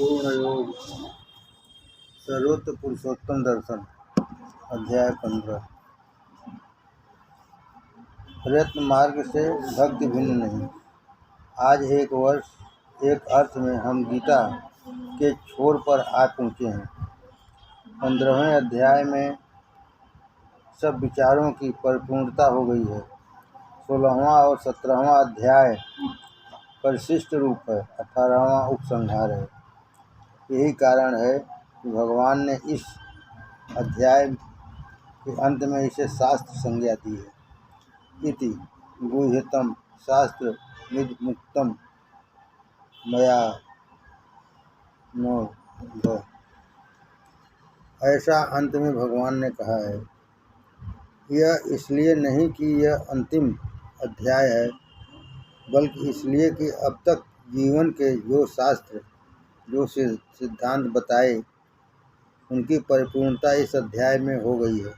पूर्ण योग सर्वोत्तम पुरुषोत्तम दर्शन अध्याय 15। प्रयत्न मार्ग से भक्ति भिन्न नहीं। आज एक अर्थ में हम गीता के छोर पर आ पहुँचे हैं। 15वें अध्याय में सब विचारों की परिपूर्णता हो गई है। 16वां और 17वां अध्याय परिशिष्ट रूप है। 18वां उपसंहार है। यही कारण है कि भगवान ने इस अध्याय के अंत में इसे शास्त्र संज्ञा दी है। इति गुह्यतम शास्त्र निमुक्तम मया नो। ऐसा अंत में भगवान ने कहा है। यह इसलिए नहीं कि यह अंतिम अध्याय है, बल्कि इसलिए कि अब तक जीवन के जो शास्त्र जो सिद्धांत बताए उनकी परिपूर्णता इस अध्याय में हो गई है।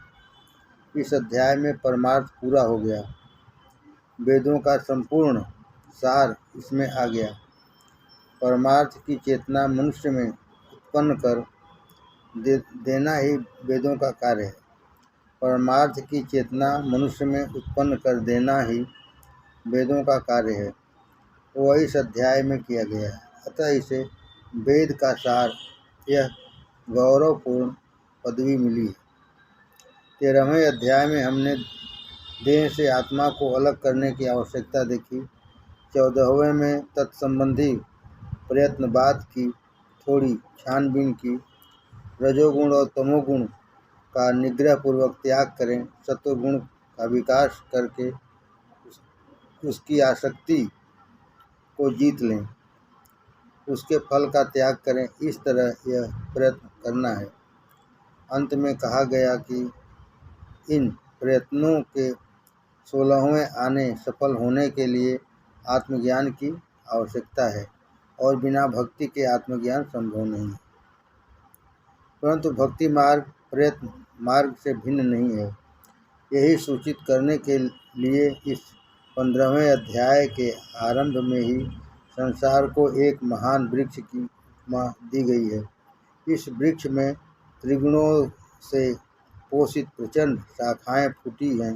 इस अध्याय में परमार्थ पूरा हो गया। वेदों का संपूर्ण सार इसमें आ गया। परमार्थ की चेतना मनुष्य में उत्पन्न कर देना ही वेदों का कार्य है। परमार्थ की चेतना मनुष्य में उत्पन्न कर देना ही वेदों का कार्य है। वह इस अध्याय में किया गया है। अतः इसे वेद का सार यह गौरवपूर्ण पदवी मिली है। 13वें अध्याय में हमने देह से आत्मा को अलग करने की आवश्यकता देखी। 14वें में तत्संबंधी प्रयत्नवाद की थोड़ी छानबीन की। रजोगुण और तमोगुण का निग्रह पूर्वक त्याग करें। सत्वगुण का विकास करके उसकी आसक्ति को जीत लें। उसके फल का त्याग करें। इस तरह यह प्रयत्न करना है। अंत में कहा गया कि इन प्रयत्नों के 16वें आने सफल होने के लिए आत्मज्ञान की आवश्यकता है और बिना भक्ति के आत्मज्ञान संभव नहीं है। परंतु भक्ति मार्ग प्रयत्न मार्ग से भिन्न नहीं है। यही सूचित करने के लिए इस 15वें अध्याय के आरंभ में ही संसार को एक महान वृक्ष की उपमा दी गई है। इस वृक्ष में त्रिगुणों से पोषित प्रचंड शाखाएं फूटी हैं।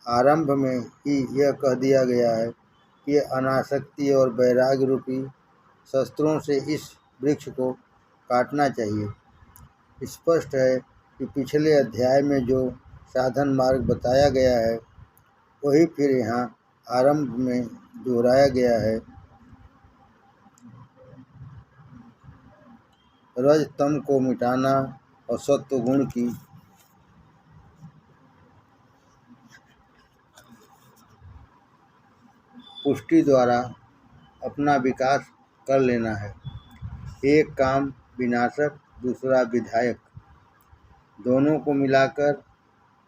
आरंभ में ही यह कह दिया गया है कि अनासक्ति और वैराग्य रूपी शस्त्रों से इस वृक्ष को काटना चाहिए। स्पष्ट है कि पिछले अध्याय में जो साधन मार्ग बताया गया है वही फिर यहाँ आरंभ में दोहराया गया है। रज तम को मिटाना और सत्व गुण की पुष्टि द्वारा अपना विकास कर लेना है। एक काम विनाशक, दूसरा विधायक, दोनों को मिलाकर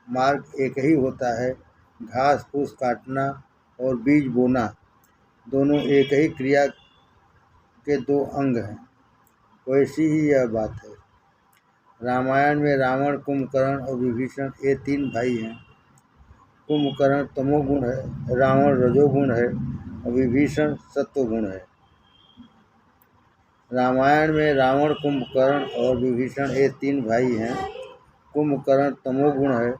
मार्ग एक ही होता है। घास फूस काटना और बीज बोना दोनों एक ही क्रिया के दो अंग हैं। वैसी ही यह बात है। रामायण में रावण, कुंभकर्ण और विभीषण ये तीन भाई हैं। कुंभकर्ण तमोगुण है, रावण रजोगुण है और विभीषण सत्वगुण है। रामायण में रावण, कुंभकर्ण और विभीषण ये तीन भाई हैं। कुंभकर्ण तमोगुण है,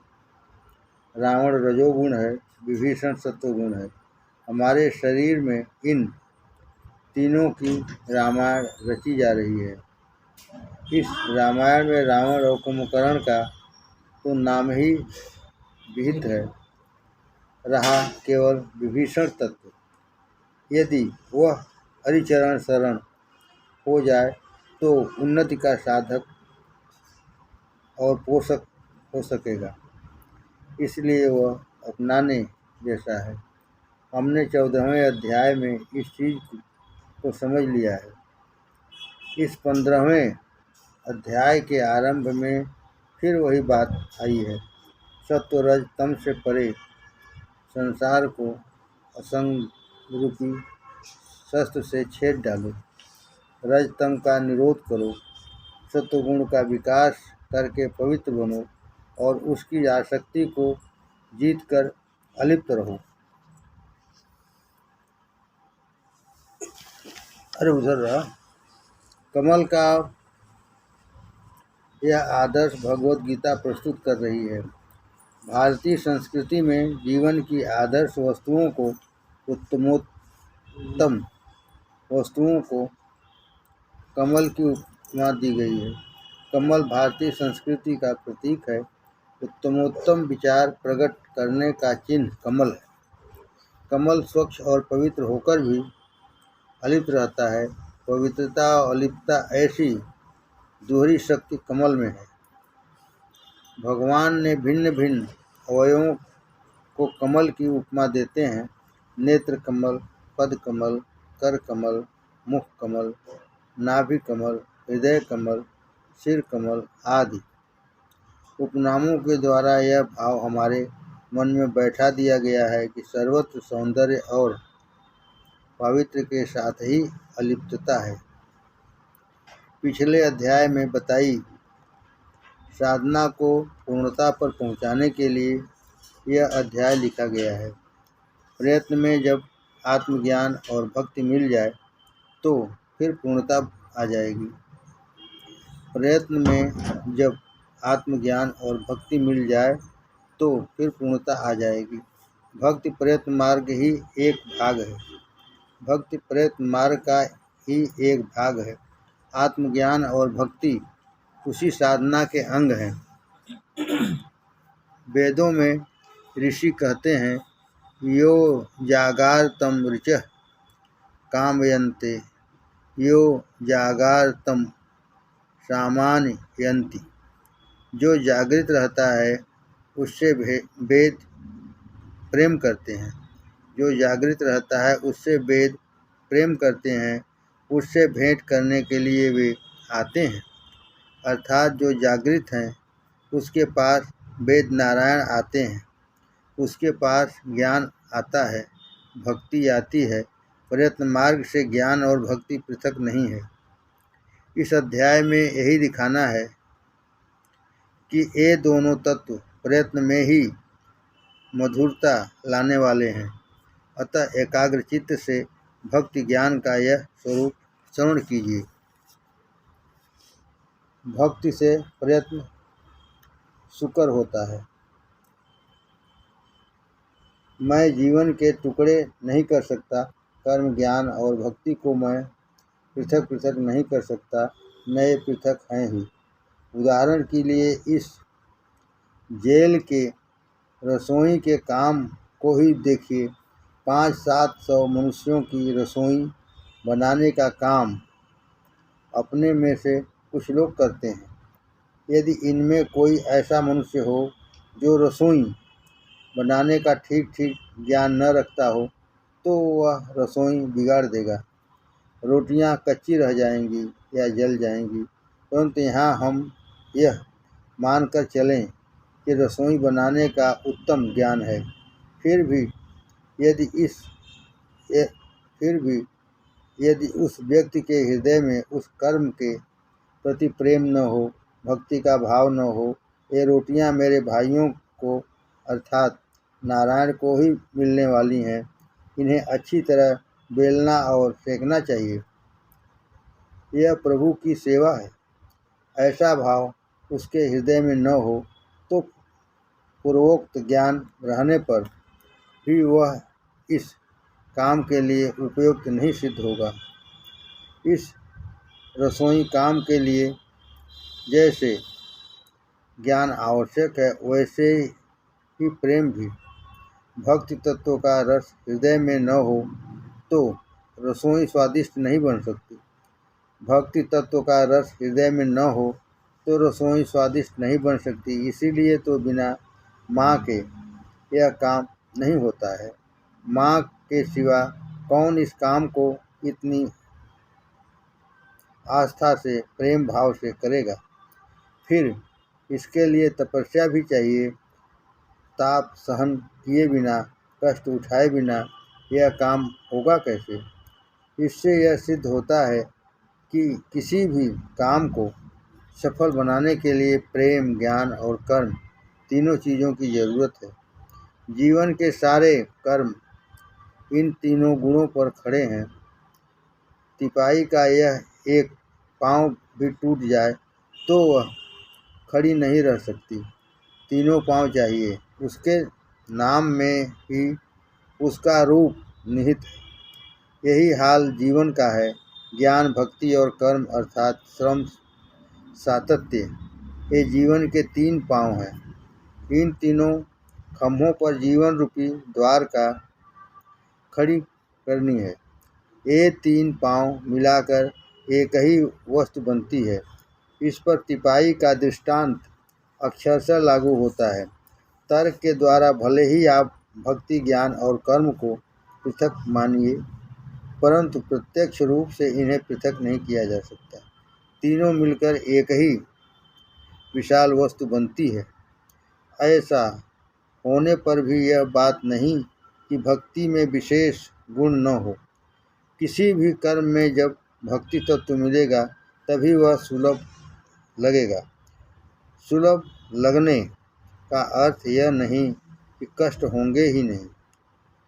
रावण रजोगुण है, विभीषण सत्वगुण है। हमारे शरीर में इन तीनों की रामायण रची जा रही है। इस रामायण में रावण और कुंभकर्ण का तो नाम ही विहित है। रहा केवल विभीषण तत्व। यदि वह हरिचरण शरण हो जाए तो उन्नति का साधक और पोषक हो सकेगा। इसलिए वह अपनाने जैसा है। हमने 14वें अध्याय में इस चीज़ को समझ लिया है। इस 15वें अध्याय के आरंभ में फिर वही बात आई है। सत्व रज तम से परे संसार को असंग रूपी शस्त्र से छेद डालो। रजतम का निरोध करो। सत्वगुण का विकास करके पवित्र बनो और उसकी आसक्ति को जीत कर अलिप्त रहो। अरे उधर रहा। कमल का यह आदर्श भगवत गीता प्रस्तुत कर रही है। भारतीय संस्कृति में जीवन की आदर्श वस्तुओं को उत्तमोत्तम वस्तुओं को कमल की उपमा दी गई है। कमल भारतीय संस्कृति का प्रतीक है। उत्तमोत्तम विचार प्रकट करने का चिन्ह कमल है। कमल स्वच्छ और पवित्र होकर भी अलिप्त रहता है। पवित्रता और अलिप्तता ऐसी दोहरी शक्ति कमल में है। भगवान ने भिन्न भिन्न अवयवों को कमल की उपमा देते हैं। नेत्र कमल, पद कमल, कर कमल, मुख कमल, नाभि कमल, हृदय कमल, सिर कमल आदि उपनामों के द्वारा यह भाव हमारे मन में बैठा दिया गया है कि सर्वत्र सौंदर्य और पावित्र्य के साथ ही अलिप्तता है। पिछले अध्याय में बताई साधना को पूर्णता पर पहुंचाने के लिए यह अध्याय लिखा गया है। प्रयत्न में जब आत्मज्ञान और भक्ति मिल जाए तो फिर पूर्णता आ जाएगी। प्रयत्न में जब आत्मज्ञान और भक्ति मिल जाए तो फिर पूर्णता आ जाएगी। भक्ति प्रयत्न मार्ग ही एक भाग है। भक्ति प्रयत्न मार्ग का ही एक भाग है। आत्मज्ञान और भक्ति उसी साधना के अंग हैं। वेदों में ऋषि कहते हैं, यो जागार तम ऋचः कामयन्ते, यो जागार तम सामान्ययन्ति। जो जागृत रहता है उससे वेद प्रेम करते हैं। जो जागृत रहता है उससे वेद प्रेम करते हैं। उससे भेंट करने के लिए वे आते हैं। अर्थात जो जागृत हैं उसके पास वेद नारायण आते हैं। उसके पास ज्ञान आता है, भक्ति आती है। प्रयत्न मार्ग से ज्ञान और भक्ति पृथक नहीं है। इस अध्याय में यही दिखाना है कि ये दोनों तत्व प्रयत्न में ही मधुरता लाने वाले हैं। अतः एकाग्र चित्त से भक्ति ज्ञान का यह स्वरूप श्रवण कीजिए। भक्ति से प्रयत्न सुकर होता है। मैं जीवन के टुकड़े नहीं कर सकता। कर्म, ज्ञान और भक्ति को मैं पृथक पृथक नहीं कर सकता। नए पृथक हैं ही। उदाहरण के लिए इस जेल के रसोई के काम को ही देखिए। 500-700 मनुष्यों की रसोई बनाने का काम अपने में से कुछ लोग करते हैं। यदि इनमें कोई ऐसा मनुष्य हो जो रसोई बनाने का ठीक ठीक ज्ञान न रखता हो तो वह रसोई बिगाड़ देगा। रोटियां कच्ची रह जाएंगी या जल जाएंगी। परंतु यहाँ हम यह मानकर चलें कि रसोई बनाने का उत्तम ज्ञान है। फिर भी यदि उस व्यक्ति के हृदय में उस कर्म के प्रति प्रेम न हो, भक्ति का भाव न हो, ये रोटियां मेरे भाइयों को अर्थात नारायण को ही मिलने वाली हैं, इन्हें अच्छी तरह बेलना और सेकना चाहिए, यह प्रभु की सेवा है, ऐसा भाव उसके हृदय में न हो तो पूर्वोक्त ज्ञान रहने पर भी वह इस काम के लिए उपयुक्त नहीं सिद्ध होगा। इस रसोई काम के लिए जैसे ज्ञान आवश्यक है वैसे ही प्रेम भी। भक्ति तत्व का रस हृदय में न हो तो रसोई स्वादिष्ट नहीं बन सकती। भक्ति तत्व का रस हृदय में न हो तो रसोई स्वादिष्ट नहीं बन सकती। इसीलिए तो बिना माँ के यह काम नहीं होता है। माँ के सिवा कौन इस काम को इतनी आस्था से, प्रेम भाव से करेगा। फिर इसके लिए तपस्या भी चाहिए। ताप सहन किए बिना, कष्ट उठाए बिना यह काम होगा कैसे। इससे यह सिद्ध होता है कि किसी भी काम को सफल बनाने के लिए प्रेम, ज्ञान और कर्म तीनों चीज़ों की ज़रूरत है। जीवन के सारे कर्म इन तीनों गुणों पर खड़े हैं। तिपाही का यह एक पाँव भी टूट जाए तो वह खड़ी नहीं रह सकती। तीनों पाँव चाहिए। उसके नाम में ही उसका रूप निहित है। यही हाल जीवन का है। ज्ञान, भक्ति और कर्म अर्थात श्रम, सातत्य, ये जीवन के तीन पाँव हैं। इन तीनों खम्भों पर जीवन रूपी द्वार का खड़ी करनी है। ये तीन पाँव मिलाकर एक ही वस्तु बनती है। इस पर तिपाही का दृष्टांत अक्षरशः लागू होता है। तर्क के द्वारा भले ही आप भक्ति, ज्ञान और कर्म को पृथक मानिए, परंतु प्रत्यक्ष रूप से इन्हें पृथक नहीं किया जा सकता। तीनों मिलकर एक ही विशाल वस्तु बनती है। ऐसा होने पर भी यह बात नहीं कि भक्ति में विशेष गुण न हो। किसी भी कर्म में जब भक्ति तत्व मिलेगा तभी वह सुलभ लगेगा। सुलभ लगने का अर्थ यह नहीं कि कष्ट होंगे ही नहीं।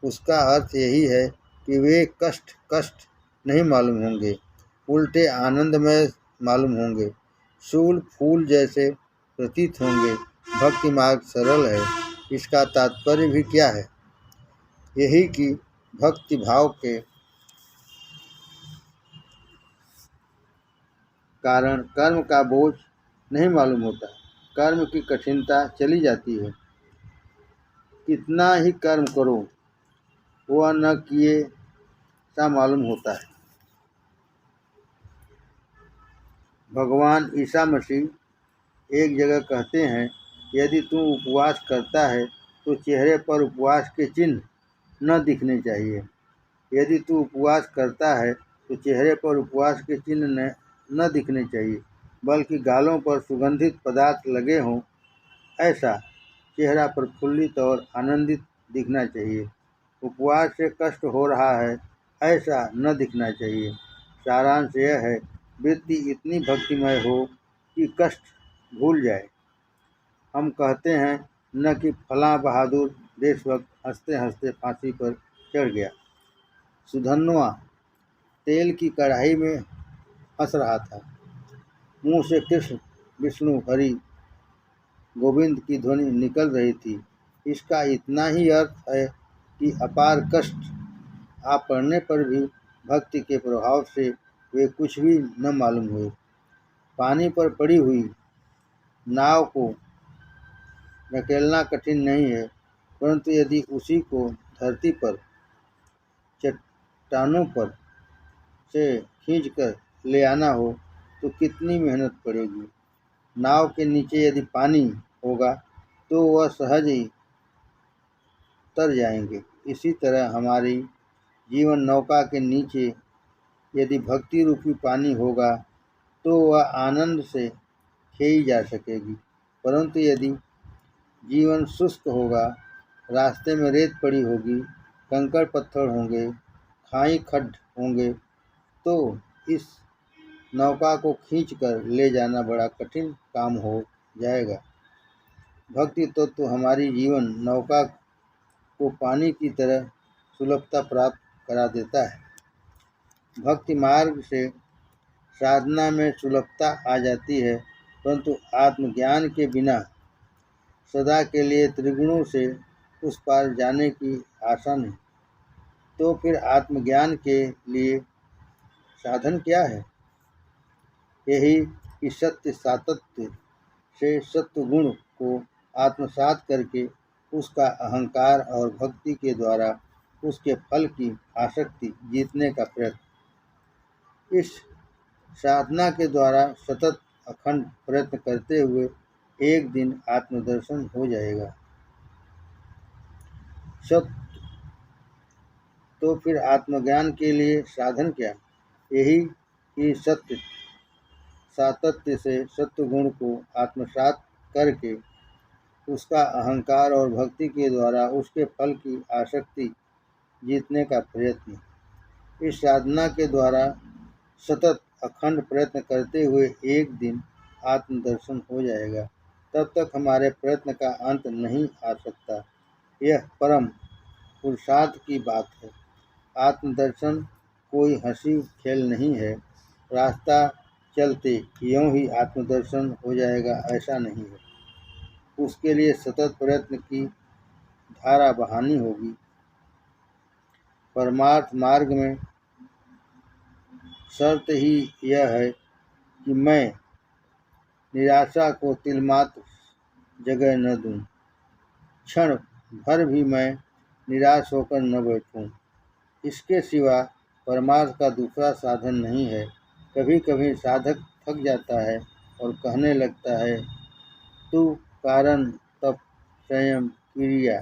उसका अर्थ यही है कि वे कष्ट नहीं मालूम होंगे, उल्टे आनंदमय मालूम होंगे, फूल फूल जैसे प्रतीत होंगे। भक्ति मार्ग सरल है। इसका तात्पर्य भी क्या है? यही कि भक्ति भाव के कारण कर्म का बोझ नहीं मालूम होता। कर्म की कठिनता चली जाती है। कितना ही कर्म करो वह न किए सा मालूम होता है। भगवान ईसा मसीह एक जगह कहते हैं, यदि तू उपवास करता है तो चेहरे पर उपवास के चिन्ह न दिखने चाहिए। यदि तू उपवास करता है तो चेहरे पर उपवास के चिन्ह न दिखने चाहिए, बल्कि गालों पर सुगंधित पदार्थ लगे हों, ऐसा चेहरा प्रफुल्लित और आनंदित दिखना चाहिए। उपवास से कष्ट हो रहा है ऐसा न दिखना चाहिए। सारांश यह है, वृत्ति इतनी भक्तिमय हो कि कष्ट भूल जाए। हम कहते हैं न कि फलां बहादुर देशभक्त हंसते हंसते फांसी पर चढ़ गया। सुधन्वा तेल की कढ़ाई में हंस रहा था। मुंह से कृष्ण, विष्णु, हरि, गोविंद की ध्वनि निकल रही थी। इसका इतना ही अर्थ है कि अपार कष्ट आ पड़ने पर भी भक्ति के प्रभाव से वे कुछ भी न मालूम हुए। पानी पर पड़ी हुई नाव को धकेलना कठिन नहीं है, परंतु यदि उसी को धरती पर चट्टानों पर से खींचकर ले आना हो तो कितनी मेहनत पड़ेगी। नाव के नीचे यदि पानी होगा तो वह सहज ही तर जाएंगे। इसी तरह हमारी जीवन नौका के नीचे यदि भक्ति रूपी पानी होगा तो वह आनंद से खेई जा सकेगी। परंतु यदि जीवन शुष्क होगा, रास्ते में रेत पड़ी होगी, कंकड़ पत्थर होंगे, खाई खड्ड होंगे, तो इस नौका को खींचकर ले जाना बड़ा कठिन काम हो जाएगा। भक्ति तत्व हमारी जीवन नौका को पानी की तरह सुलभता प्राप्त करा देता है। भक्ति मार्ग से साधना में सुलभता आ जाती है, परंतु आत्मज्ञान के बिना सदा के लिए त्रिगुणों से उस पार जाने की आशा नहीं। तो फिर आत्मज्ञान के लिए साधन क्या है? यही कि सत्य सातत्य से सत्व गुण को आत्मसात करके उसका अहंकार और भक्ति के द्वारा उसके फल की आसक्ति जीतने का प्रयत्न। इस साधना के द्वारा सतत अखंड प्रयत्न करते हुए एक दिन आत्मदर्शन हो जाएगा। सत्य तो फिर आत्मज्ञान के लिए साधन क्या? यही कि सत्य सातत्य से सत्व गुण को आत्मसात करके उसका अहंकार और भक्ति के द्वारा उसके फल की आसक्ति जीतने का प्रयत्न। इस साधना के द्वारा सतत अखंड प्रयत्न करते हुए एक दिन आत्मदर्शन हो जाएगा। तब तक हमारे प्रयत्न का अंत नहीं आ सकता। यह परम पुरुषार्थ की बात है। आत्मदर्शन कोई हंसी खेल नहीं है। रास्ता चलते यूं ही आत्मदर्शन हो जाएगा, ऐसा नहीं है। उसके लिए सतत प्रयत्न की धारा बहानी होगी। परमार्थ मार्ग में शर्त ही यह है कि मैं निराशा को तिलमात्र जगह न दूं, क्षण भर भी मैं निराश होकर न बैठूं। इसके सिवा परमार्थ का दूसरा साधन नहीं है। कभी कभी साधक थक जाता है और कहने लगता है, तू कारण तप संयम क्रिया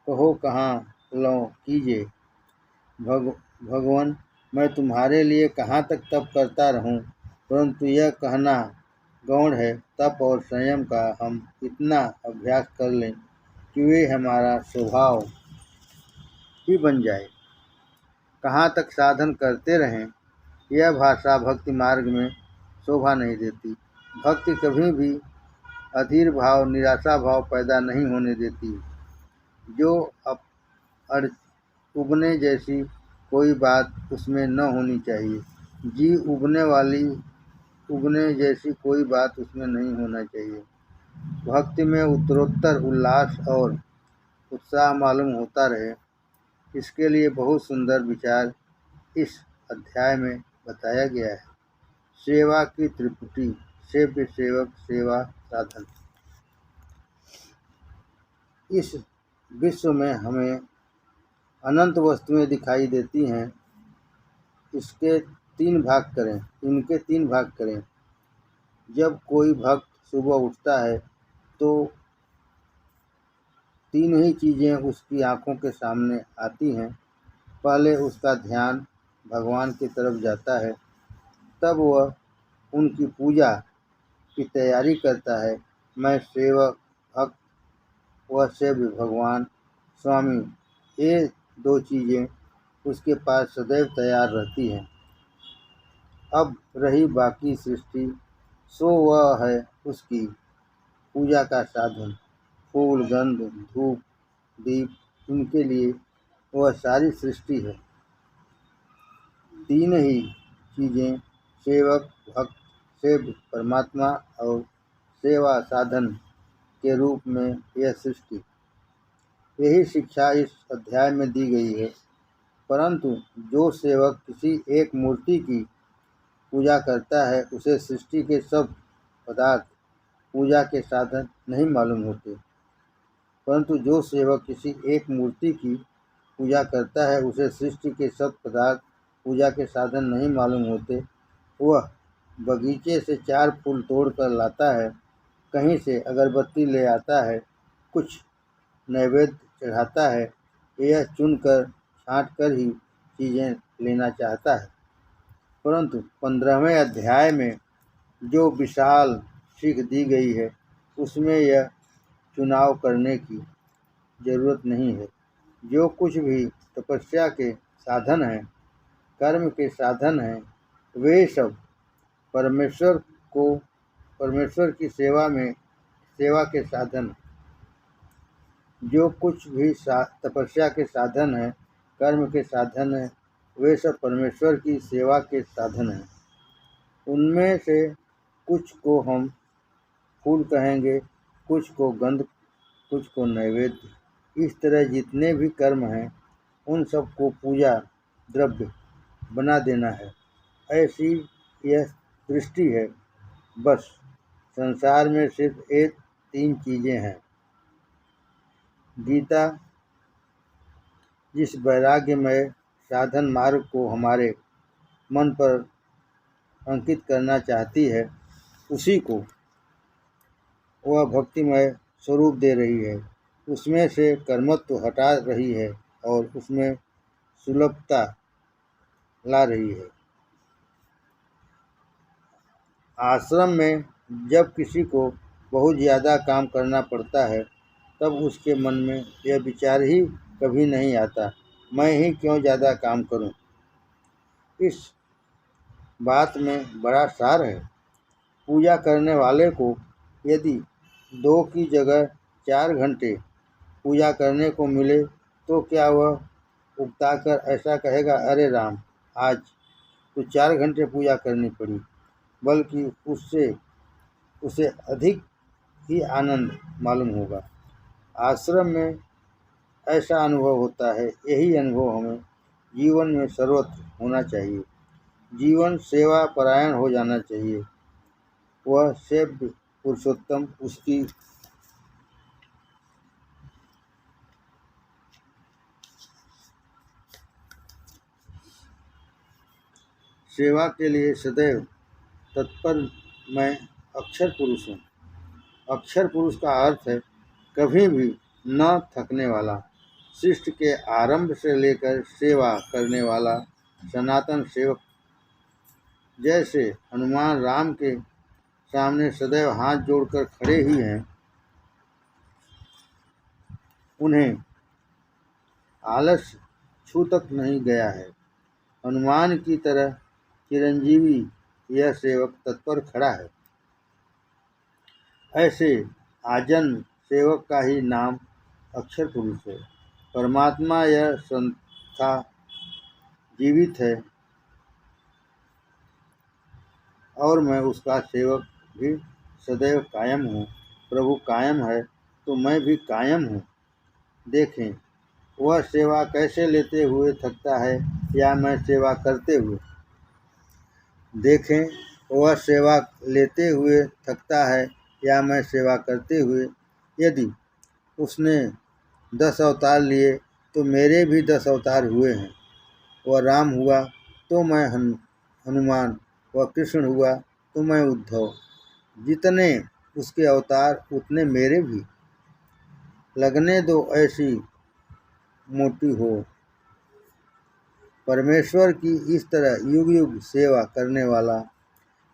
कहो कहाँ लो कीजिए। भगवान, मैं तुम्हारे लिए कहाँ तक तप करता रहूं, परंतु यह कहना गौण है। तप और संयम का हम इतना अभ्यास कर लें कि वे हमारा स्वभाव ही बन जाए। कहाँ तक साधन करते रहें, यह भाषा भक्ति मार्ग में शोभा नहीं देती। भक्ति कभी भी अधीर भाव, निराशा भाव पैदा नहीं होने देती। जो उबने जैसी कोई बात उसमें न होनी चाहिए। जी उबने जैसी कोई बात उसमें नहीं होना चाहिए। भक्ति में उत्तरोत्तर उल्लास और उत्साह मालूम होता रहे, इसके लिए बहुत सुंदर विचार इस अध्याय में बताया गया है। सेवा की त्रिपुटी, सेव्य सेवक सेवा साधन। इस विश्व में हमें अनंत वस्तुएं दिखाई देती हैं। इनके तीन भाग करें। जब कोई भक्त सुबह उठता है तो तीन ही चीज़ें उसकी आंखों के सामने आती हैं। पहले उसका ध्यान भगवान की तरफ जाता है, तब वह उनकी पूजा की तैयारी करता है। मैं सेवक भक्त व सेव्य भगवान स्वामी, ये दो चीज़ें उसके पास सदैव तैयार रहती हैं। अब रही बाकी सृष्टि, सो वह है उसकी पूजा का साधन। फूल, गंध, धूप, दीप, इनके लिए वह सारी सृष्टि है। तीन ही चीज़ें, सेवक भक्त सेव्य परमात्मा और सेवा साधन के रूप में यह सृष्टि। यही शिक्षा इस अध्याय में दी गई है। परंतु जो सेवक किसी एक मूर्ति की पूजा करता है, उसे सृष्टि के सब पदार्थ पूजा के साधन नहीं मालूम होते। परंतु जो सेवक किसी एक मूर्ति की पूजा करता है, उसे सृष्टि के सब पदार्थ पूजा के साधन नहीं मालूम होते। वह बगीचे से 4 फूल तोड़ कर लाता है, कहीं से अगरबत्ती ले आता है, कुछ नैवेद्य चढ़ाता है, यह चुनकर छाँट कर ही चीज़ें लेना चाहता है। परंतु 15वें अध्याय में जो विशाल सीख दी गई है, उसमें यह चुनाव करने की जरूरत नहीं है। जो कुछ भी तपस्या के साधन हैं, कर्म के साधन हैं, वे सब परमेश्वर की सेवा के साधन। जो कुछ भी तपस्या के साधन हैं, कर्म के साधन हैं, वे सब परमेश्वर की सेवा के साधन हैं। उनमें से कुछ को हम फूल कहेंगे, कुछ को गंध, कुछ को नैवेद्य। इस तरह जितने भी कर्म हैं, उन सब को पूजा द्रव्य बना देना है। ऐसी यह दृष्टि है। बस संसार में सिर्फ 3 चीज़ें हैं। गीता जिस वैराग्यमय साधन मार्ग को हमारे मन पर अंकित करना चाहती है, उसी को वह भक्तिमय स्वरूप दे रही है। उसमें से कर्मत्व हटा रही है और उसमें सुलभता ला रही है। आश्रम में जब किसी को बहुत ज़्यादा काम करना पड़ता है, तब उसके मन में यह विचार ही कभी नहीं आता, मैं ही क्यों ज़्यादा काम करूं। इस बात में बड़ा सार है। पूजा करने वाले को यदि 2 की जगह 4 घंटे पूजा करने को मिले, तो क्या वह उकताकर ऐसा कहेगा, अरे राम, आज तो 4 घंटे पूजा करनी पड़ी। बल्कि उससे उसे अधिक ही आनंद मालूम होगा। आश्रम में ऐसा अनुभव होता है। यही अनुभव हमें जीवन में सर्वत्र होना चाहिए। जीवन सेवा परायण हो जाना चाहिए। वह सेव्य पुरुषोत्तम उसकी सेवा के लिए सदैव तत्पर मैं अक्षर पुरुष हूँ। अक्षर पुरुष का अर्थ है कभी भी न थकने वाला, सृष्टि के आरंभ से लेकर सेवा करने वाला सनातन सेवक। जैसे हनुमान राम के सामने सदैव हाथ जोड़कर खड़े ही हैं, उन्हें आलस्य छू तक नहीं गया है। हनुमान की तरह चिरंजीवी यह सेवक तत्पर खड़ा है। ऐसे आजन्म सेवक का ही नाम अक्षर पुरुष है। परमात्मा यह संस्था जीवित है और मैं उसका सेवक भी सदैव कायम हूँ। प्रभु कायम है तो मैं भी कायम हूँ। देखें वह सेवा कैसे लेते हुए थकता है या मैं सेवा करते हुए। देखें वह सेवा लेते हुए थकता है या मैं सेवा करते हुए। यदि उसने 10 अवतार लिए तो मेरे भी 10 अवतार हुए हैं। वह राम हुआ तो मैं हनुमान, वह कृष्ण हुआ तो मैं उद्धव। जितने उसके अवतार उतने मेरे भी। लगने दो ऐसी मोटी हो। परमेश्वर की इस तरह युग युग सेवा करने वाला,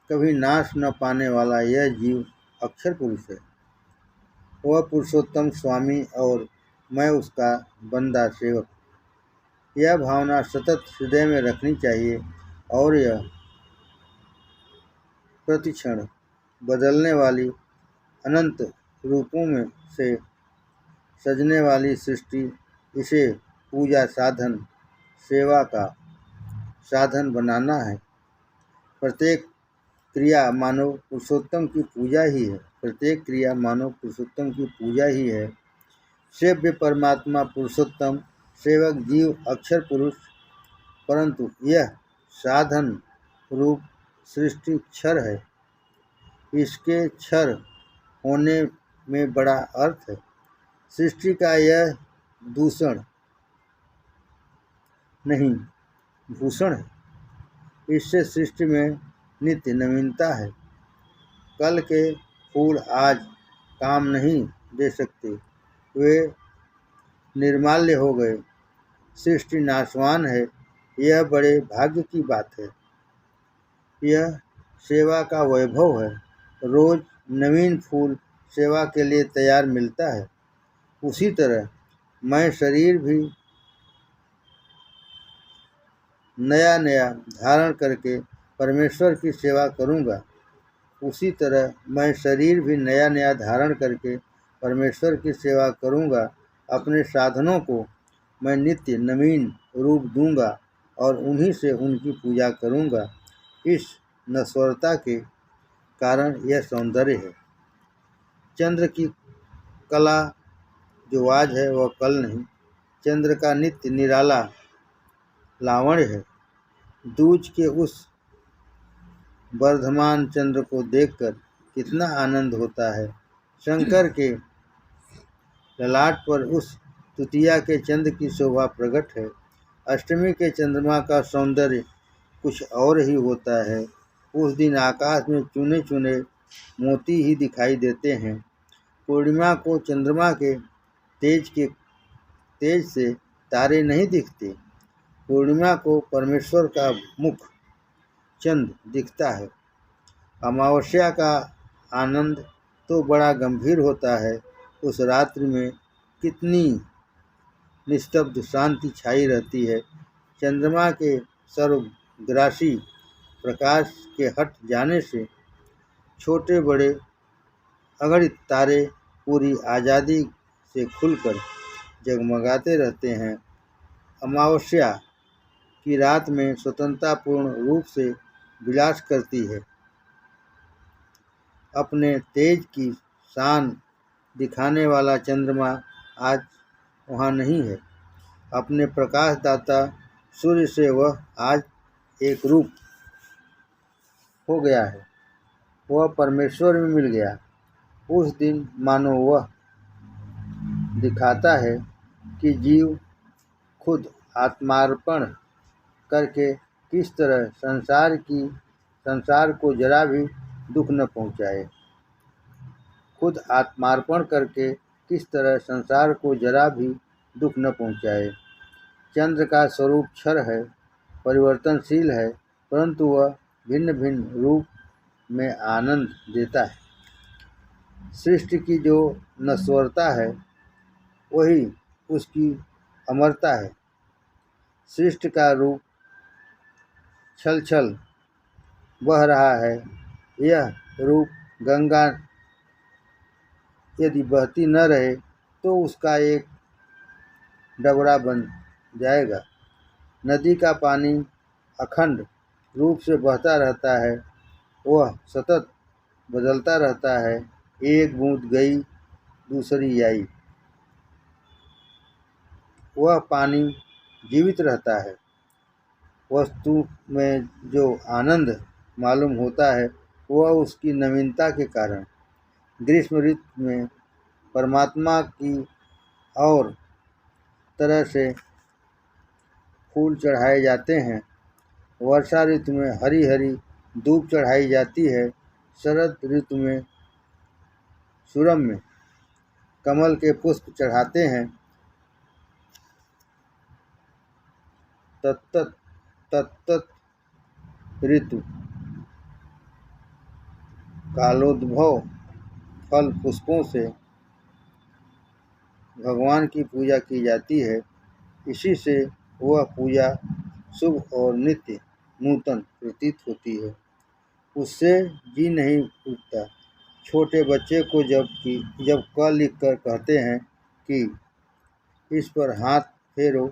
कभी नाश न पाने वाला यह जीव अक्षर पुरुष है। वह पुरुषोत्तम स्वामी और मैं उसका बंदा सेवक। यह भावना सतत हृदय में रखनी चाहिए और यह प्रतिक्षण बदलने वाली अनंत रूपों में से सजने वाली सृष्टि, इसे पूजा साधन, सेवा का साधन बनाना है। प्रत्येक क्रिया मानव पुरुषोत्तम की पूजा ही है। प्रत्येक क्रिया मानव पुरुषोत्तम की पूजा ही है। सेव्य परमात्मा पुरुषोत्तम, सेवक जीव अक्षर पुरुष। परंतु यह साधन रूप सृष्टि क्षर है। इसके क्षर होने में बड़ा अर्थ है। सृष्टि का यह दूषण नहीं, भूषण है। इससे सृष्टि में नित्य नवीनता है। कल के फूल आज काम नहीं दे सकते, वे निर्माल्य हो गए। सृष्टि नाशवान है, यह बड़े भाग्य की बात है। यह सेवा का वैभव है। रोज नवीन फूल सेवा के लिए तैयार मिलता है। उसी तरह मैं शरीर भी नया नया धारण करके परमेश्वर की सेवा करूँगा। उसी तरह मैं शरीर भी नया नया धारण करके परमेश्वर की सेवा करूँगा। अपने साधनों को मैं नित्य नवीन रूप दूंगा और उन्हीं से उनकी पूजा करूँगा। इस नश्वरता के कारण यह सौंदर्य है। चंद्र की कला जो आज है वह कल नहीं। चंद्र का नित्य निराला लावण्य है। दूज के उस वर्धमान चंद्र को देखकर कितना आनंद होता है। शंकर के ललाट पर उस तृतीया के चंद्र की शोभा प्रकट है। अष्टमी के चंद्रमा का सौंदर्य कुछ और ही होता है। उस दिन आकाश में चुने चुने मोती ही दिखाई देते हैं। पूर्णिमा को चंद्रमा के तेज से तारे नहीं दिखते। पूर्णिमा को परमेश्वर का मुख चंद्र दिखता है। अमावस्या का आनंद तो बड़ा गंभीर होता है। उस रात्रि में कितनी निस्तब्ध शांति छाई रहती है। चंद्रमा के सर्वग्रासी प्रकाश के हट जाने से छोटे बड़े अगणित तारे पूरी आज़ादी से खुलकर जगमगाते रहते हैं। अमावस्या की रात में स्वतंत्रतापूर्ण रूप से विलास करती है। अपने तेज की शान दिखाने वाला चंद्रमा आज वहाँ नहीं है। अपने प्रकाशदाता सूर्य से वह आज एक रूप हो गया है। वह परमेश्वर में मिल गया। उस दिन मानो वह दिखाता है कि जीव खुद आत्मार्पण करके किस तरह संसार को जरा भी दुख न पहुँचाए। खुद आत्मार्पण करके किस तरह संसार को जरा भी दुख न पहुँचाए। चंद्र का स्वरूप क्षर है, परिवर्तनशील है, परंतु वह भिन्न भिन्न रूप में आनंद देता है। सृष्टि की जो नश्वरता है वही उसकी अमरता है। सृष्टि का रूप छल छल बह रहा है। यह रूप गंगा यदि बहती न रहे तो उसका एक डबरा बन जाएगा। नदी का पानी अखंड रूप से बहता रहता है। वह सतत बदलता रहता है। एक बूंद गई, दूसरी आई। वह पानी जीवित रहता है। वस्तु में जो आनंद मालूम होता है वह उसकी नवीनता के कारण। ग्रीष्म ऋतु में परमात्मा की और तरह से फूल चढ़ाए जाते हैं। वर्षा ऋतु में हरी हरी धूप चढ़ाई जाती है। शरद ऋतु में सूरम में कमल के पुष्प चढ़ाते हैं। तत्त ऋतु कालोद्भव फल पुष्पों से भगवान की पूजा की जाती है। इसी से वह पूजा शुभ और नित्य नूतन प्रतीत होती है। उससे जी नहीं उठता। छोटे बच्चे को जब क लिख कर कहते हैं कि इस पर हाथ फेरो,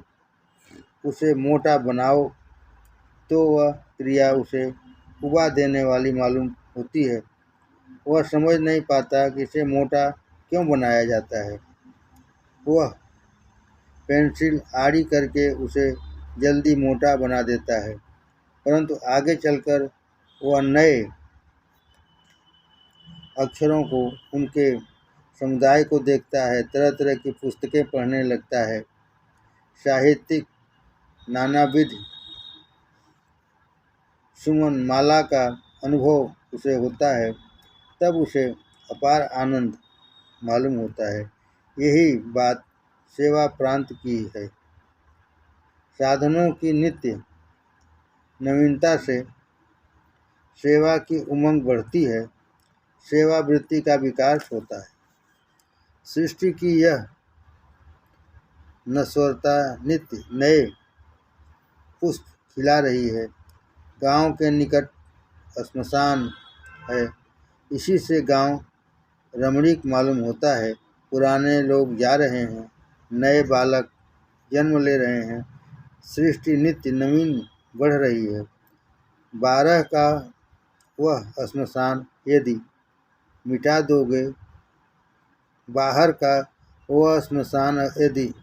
उसे मोटा बनाओ, तो वह क्रिया उसे उबा देने वाली मालूम होती है। वह समझ नहीं पाता कि इसे मोटा क्यों बनाया जाता है। वह पेंसिल आड़ी करके उसे जल्दी मोटा बना देता है, परंतु आगे चलकर वह नए अक्षरों को, उनके समुदाय को देखता है, तरह तरह की पुस्तकें पढ़ने लगता है, साहित्यिक नानाविध सुमन माला का अनुभव उसे होता है। तब उसे अपार आनंद मालूम होता है। यही बात सेवा प्रांत की है। साधनों की नित्य नवीनता से सेवा की उमंग बढ़ती है। सेवा वृत्ति का विकास होता है। सृष्टि की यह नश्वरता नित्य नए पुष्प खिला रही है। गांव के निकट श्मशान है। इसी से गांव रमणीक मालूम होता है। पुराने लोग जा रहे हैं, नए बालक जन्म ले रहे हैं। सृष्टि नित्य नवीन बढ़ रही है। 12 का वह श्मशान यदि मिटा दोगे, बाहर का वह श्मशान यदि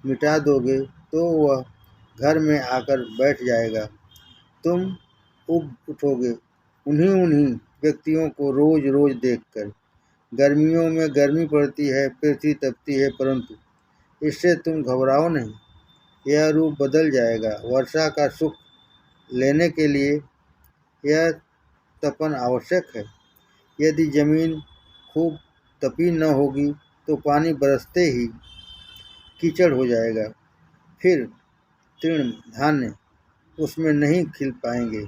मिटा दोगे तो वह घर में आकर बैठ जाएगा। तुम उब उठोगे उन्हीं व्यक्तियों को रोज रोज देखकर। गर्मियों में गर्मी पड़ती है, पृथ्वी तपती है, परंतु इससे तुम घबराओ नहीं। यह रूप बदल जाएगा। वर्षा का सुख लेने के लिए यह तपन आवश्यक है। यदि जमीन खूब तपी न होगी तो पानी बरसते ही कीचड़ हो जाएगा। फिर तृण धान्य उसमें नहीं खिल पाएंगे।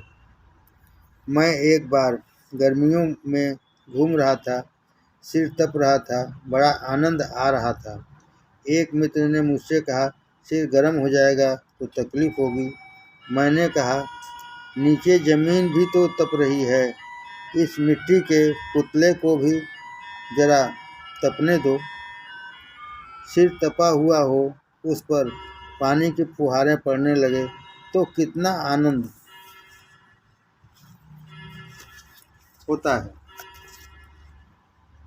मैं एक बार गर्मियों में घूम रहा था। सिर तप रहा था, बड़ा आनंद आ रहा था। एक मित्र ने मुझसे कहा, सिर गर्म हो जाएगा तो तकलीफ होगी। मैंने कहा, नीचे जमीन भी तो तप रही है। इस मिट्टी के पुतले को भी जरा तपने दो। सिर तपा हुआ हो, उस पर पानी की फुहारें पड़ने लगे तो कितना आनंद होता है।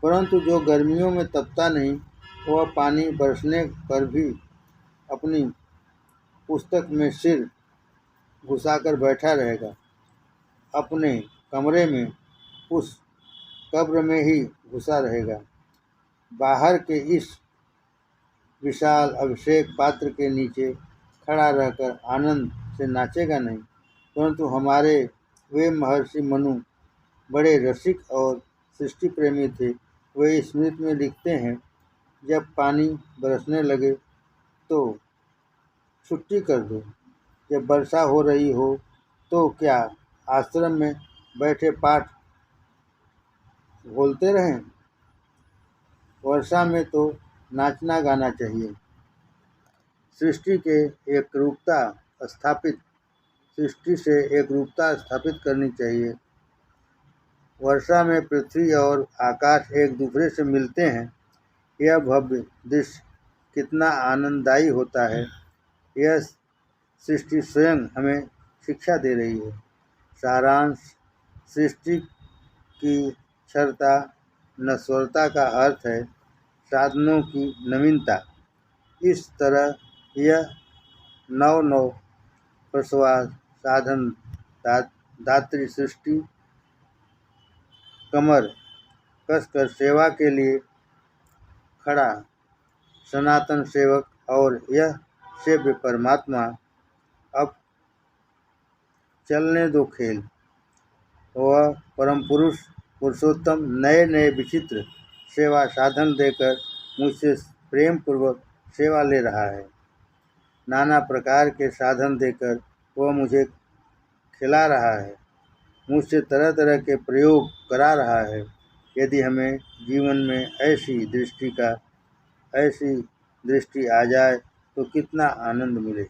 परंतु जो गर्मियों में तपता नहीं, वह पानी बरसने पर भी अपनी पुस्तक में सिर घुसाकर बैठा रहेगा, अपने कमरे में उस कब्र में ही घुसा रहेगा। बाहर के इस विशाल अभिषेक पात्र के नीचे खड़ा रहकर आनंद से नाचेगा नहीं, परंतु हमारे वे महर्षि मनु बड़े रसिक और सृष्टि प्रेमी थे। वे स्मृति में लिखते हैं, जब पानी बरसने लगे तो छुट्टी कर दो, जब वर्षा हो रही हो तो क्या आश्रम में बैठे पाठ बोलते रहें। वर्षा में तो नाचना गाना चाहिए। सृष्टि से एकरूपता स्थापित करनी चाहिए। वर्षा में पृथ्वी और आकाश एक दूसरे से मिलते हैं। यह भव्य दृश्य कितना आनंददायी होता है, यह सृष्टि स्वयं हमें शिक्षा दे रही है। सारांश: सृष्टि की क्षरता नश्वरता का अर्थ है साधनों की नवीनता। इस तरह यह नव प्रसवास साधन दात्री सृष्टि कमर कसकर सेवा के लिए खड़ा सनातन सेवक, और यह सेव्य परमात्मा। अब चलने दो खेल। वह परम पुरुषोत्तम नए नए विचित्र सेवा साधन देकर मुझसे प्रेम पूर्वक सेवा ले रहा है। नाना प्रकार के साधन देकर वह मुझे खिला रहा है, मुझसे तरह तरह के प्रयोग करा रहा है। यदि हमें जीवन में ऐसी दृष्टि आ जाए तो कितना आनंद मिले।